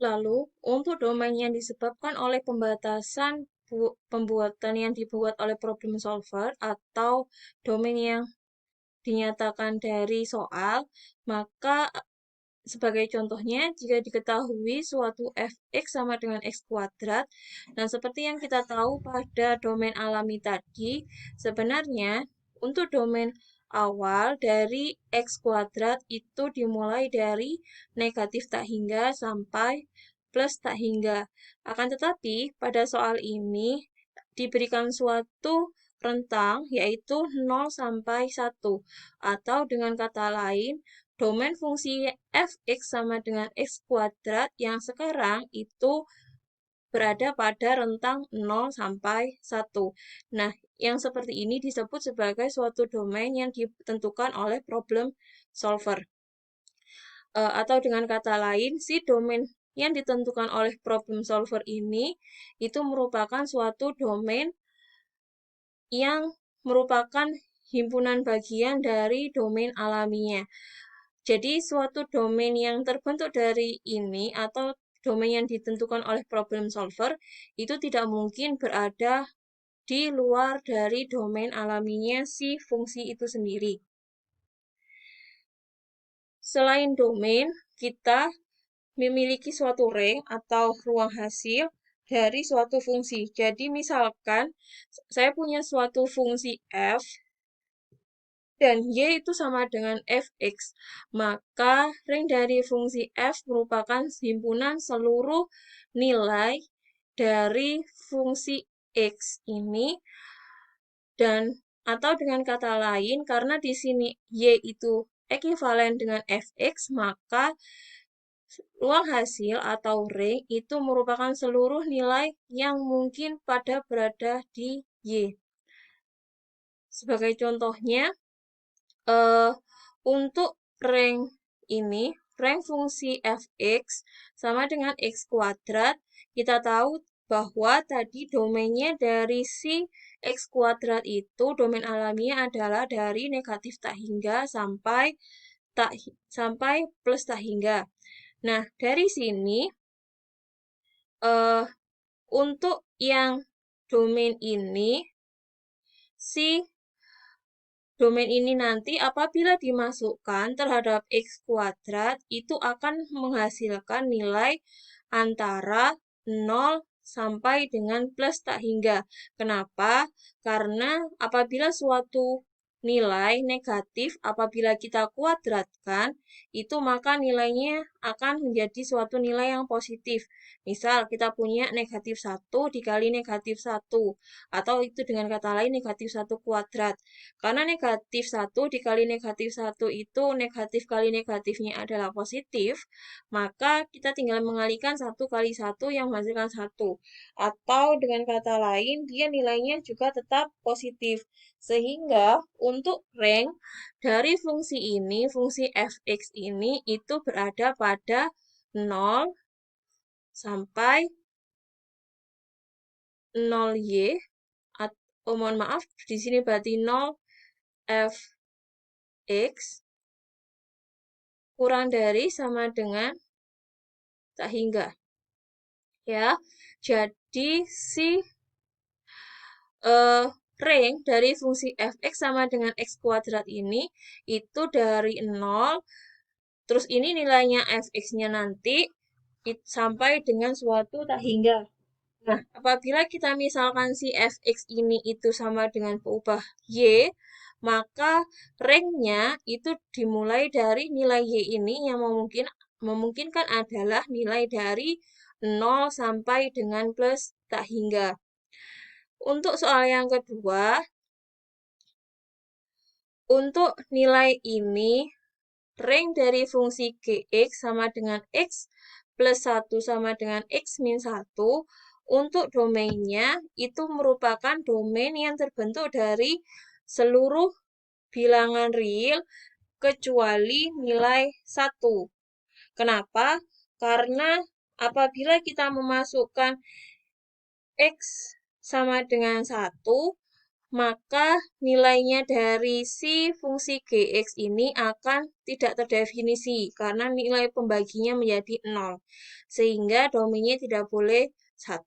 Lalu, untuk domain yang disebabkan oleh pembatasan pembuatan yang dibuat oleh problem solver atau domain yang dinyatakan dari soal, maka sebagai contohnya, jika diketahui suatu fx sama dengan x kuadrat, dan seperti yang kita tahu pada domain alami tadi, sebenarnya untuk domain awal dari x kuadrat itu dimulai dari negatif tak hingga sampai plus tak hingga. Akan tetapi, pada soal ini diberikan suatu rentang yaitu 0 sampai 1. Atau dengan kata lain, domain fungsi fx sama dengan x kuadrat yang sekarang itu berada pada rentang 0 sampai 1. Nah, yang seperti ini disebut sebagai suatu domain yang ditentukan oleh problem solver. Atau dengan kata lain, si domain yang ditentukan oleh problem solver ini itu merupakan suatu domain yang merupakan himpunan bagian dari domain alaminya. Jadi suatu domain yang terbentuk dari ini atau domain yang ditentukan oleh problem solver itu tidak mungkin berada di luar dari domain alaminya si fungsi itu sendiri. Selain domain, kita memiliki suatu range atau ruang hasil dari suatu fungsi. Jadi misalkan saya punya suatu fungsi f dan y itu sama dengan fx, maka range dari fungsi f merupakan himpunan seluruh nilai dari fungsi x ini, dan atau dengan kata lain, karena di sini y itu ekuivalen dengan fx, maka ruang hasil atau range itu merupakan seluruh nilai yang mungkin pada berada di y. Sebagai contohnya, untuk rank ini, rank fungsi fx sama dengan x kuadrat, kita tahu bahwa tadi domainnya dari si x kuadrat itu, domain alamiah adalah dari negatif tak hingga sampai plus tak hingga. Nah, dari sini, eh, untuk yang domain ini, si domain ini nanti apabila dimasukkan terhadap x kuadrat itu akan menghasilkan nilai antara 0 sampai dengan plus tak hingga. Kenapa? Karena apabila suatu nilai negatif, apabila kita kuadratkan, itu maka nilainya akan menjadi suatu nilai yang positif. Misal kita punya negatif 1 dikali negatif 1, atau itu dengan kata lain negatif 1 kuadrat. Karena negatif 1 dikali negatif 1 itu negatif kali negatifnya adalah positif, maka kita tinggal mengalikan 1 kali 1 yang menghasilkan 1. Atau dengan kata lain, dia nilainya juga tetap positif. Sehingga untuk rank dari fungsi ini, fungsi fx ini, itu berada pada 0 sampai 0y, oh mohon maaf, di sini berarti 0 fx kurang dari sama dengan tak hingga. Ya, jadi si range dari fungsi fx sama dengan x kuadrat ini itu dari 0, terus ini nilainya fx-nya nanti sampai dengan suatu tak hingga. Nah, apabila kita misalkan si fx ini itu sama dengan peubah y, maka range-nya itu dimulai dari nilai y ini yang memungkinkan adalah nilai dari 0 sampai dengan plus tak hingga. Untuk soal yang kedua, untuk nilai ini, range dari fungsi gx sama dengan x plus 1 sama dengan x min 1, untuk domainnya itu merupakan domain yang terbentuk dari seluruh bilangan real kecuali nilai 1. Kenapa? Karena apabila kita memasukkan x sama dengan 1, maka nilainya dari si fungsi Gx ini akan tidak terdefinisi karena nilai pembaginya menjadi 0. Sehingga domainnya tidak boleh 1.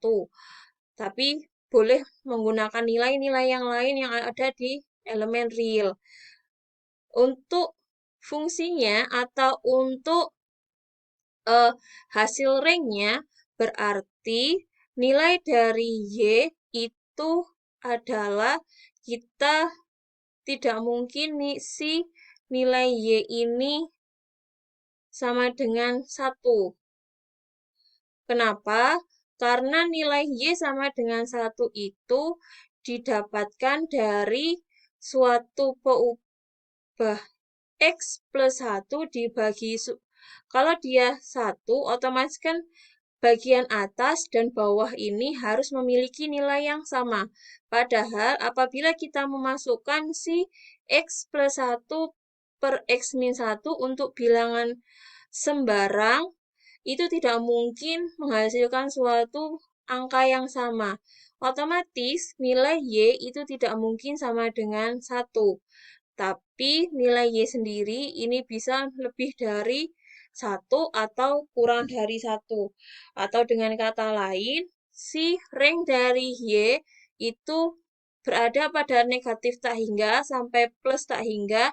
Tapi boleh menggunakan nilai-nilai yang lain yang ada di elemen real. Untuk fungsinya atau untuk hasil ringnya berarti nilai dari Y itu adalah kita tidak mungkin si nilai Y ini sama dengan 1. Kenapa? Karena nilai Y sama dengan 1 itu didapatkan dari suatu peubah X plus 1 dibagi, kalau dia 1, otomatis kan bagian atas dan bawah ini harus memiliki nilai yang sama. Padahal apabila kita memasukkan si X plus 1 per X min 1 untuk bilangan sembarang, itu tidak mungkin menghasilkan suatu angka yang sama. Otomatis nilai Y itu tidak mungkin sama dengan 1. Tapi nilai Y sendiri ini bisa lebih dari 1 atau kurang dari 1. Atau dengan kata lain, si rank dari Y itu berada pada negatif tak hingga sampai plus tak hingga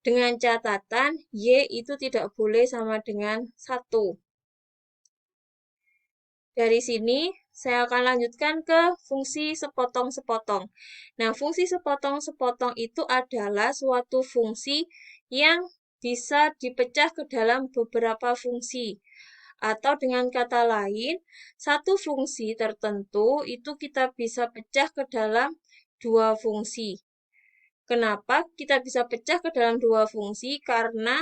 dengan catatan Y itu tidak boleh sama dengan 1. Dari sini, saya akan lanjutkan ke fungsi sepotong-sepotong. Nah, fungsi sepotong-sepotong itu adalah suatu fungsi yang bisa dipecah ke dalam beberapa fungsi. Atau dengan kata lain, satu fungsi tertentu itu kita bisa pecah ke dalam dua fungsi. Kenapa kita bisa pecah ke dalam dua fungsi? Karena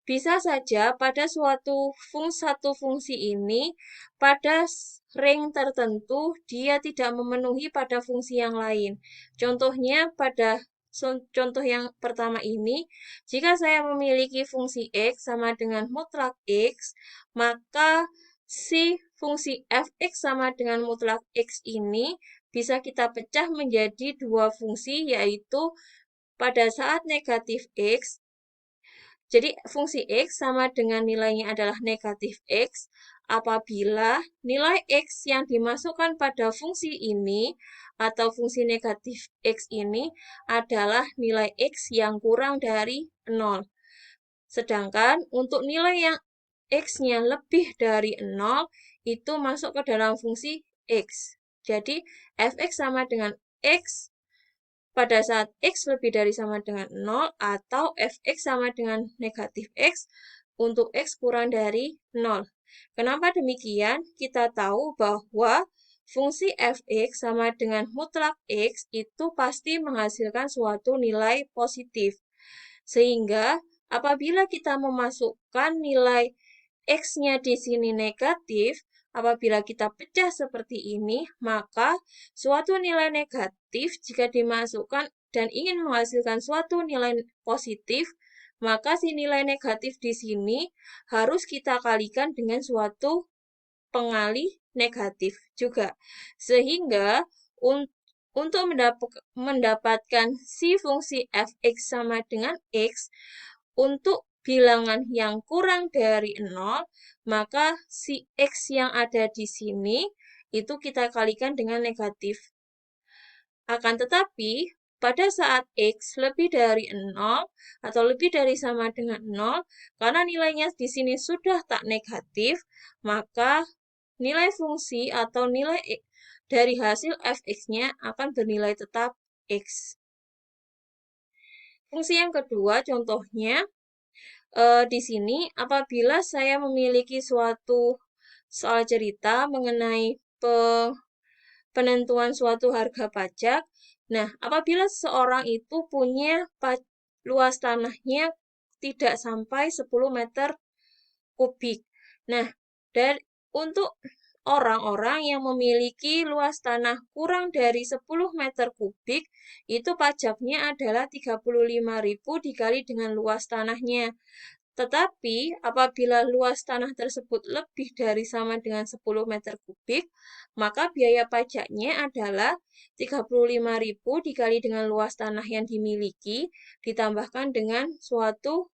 bisa saja pada satu fungsi ini, pada range tertentu, dia tidak memenuhi pada fungsi yang lain. Contohnya pada contoh yang pertama ini, jika saya memiliki fungsi X sama dengan mutlak X, maka si fungsi fx sama dengan mutlak X ini bisa kita pecah menjadi dua fungsi, yaitu pada saat negatif X, jadi fungsi X sama dengan nilainya adalah negatif X apabila nilai X yang dimasukkan pada fungsi ini atau fungsi negatif X ini adalah nilai X yang kurang dari 0. Sedangkan untuk nilai yang X-nya lebih dari 0 itu masuk ke dalam fungsi X. Jadi fx sama dengan X pada saat X lebih dari sama dengan 0 atau fx sama dengan negatif X untuk X kurang dari 0. Kenapa demikian? Kita tahu bahwa fungsi fx sama dengan mutlak X itu pasti menghasilkan suatu nilai positif. Sehingga apabila kita memasukkan nilai X-nya di sini negatif, apabila kita pecah seperti ini, maka suatu nilai negatif jika dimasukkan dan ingin menghasilkan suatu nilai positif, maka si nilai negatif di sini harus kita kalikan dengan suatu pengalih negatif juga. Sehingga untuk mendapatkan si fungsi fx sama dengan x, untuk bilangan yang kurang dari 0, maka si X yang ada di sini itu kita kalikan dengan negatif. Akan tetapi, pada saat X lebih dari 0 atau lebih dari sama dengan 0, karena nilainya di sini sudah tak negatif, maka nilai fungsi atau nilai dari hasil fx-nya akan bernilai tetap X. Fungsi yang kedua, contohnya, di sini apabila saya memiliki suatu soal cerita mengenai penentuan suatu harga pajak. Nah, apabila seseorang itu punya luas tanahnya tidak sampai 10 meter kubik. Nah, untuk orang-orang yang memiliki luas tanah kurang dari 10 meter kubik, itu pajaknya adalah 35.000 dikali dengan luas tanahnya. Tetapi apabila luas tanah tersebut lebih dari sama dengan 10 meter kubik, maka biaya pajaknya adalah 35.000 dikali dengan luas tanah yang dimiliki, ditambahkan dengan suatu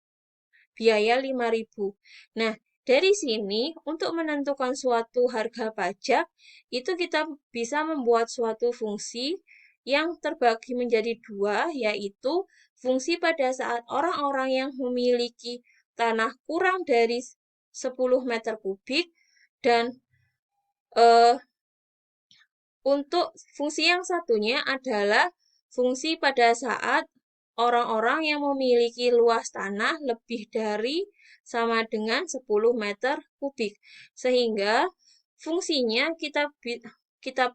biaya 5.000. Nah, dari sini untuk menentukan suatu harga pajak, itu kita bisa membuat suatu fungsi yang terbagi menjadi dua, yaitu fungsi pada saat orang-orang yang memiliki tanah kurang dari 10 meter kubik dan eh, untuk fungsi yang satunya adalah fungsi pada saat orang-orang yang memiliki luas tanah lebih dari sama dengan 10 meter kubik. Sehingga fungsinya kita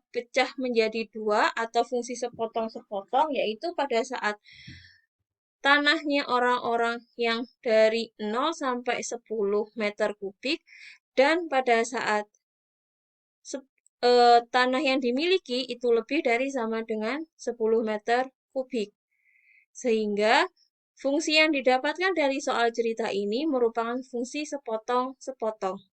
pecah menjadi dua atau fungsi sepotong-sepotong, yaitu pada saat tanahnya orang-orang yang dari 0 sampai 10 meter kubik dan pada saat tanah yang dimiliki itu lebih dari sama dengan 10 meter kubik. Sehingga fungsi yang didapatkan dari soal cerita ini merupakan fungsi sepotong-sepotong.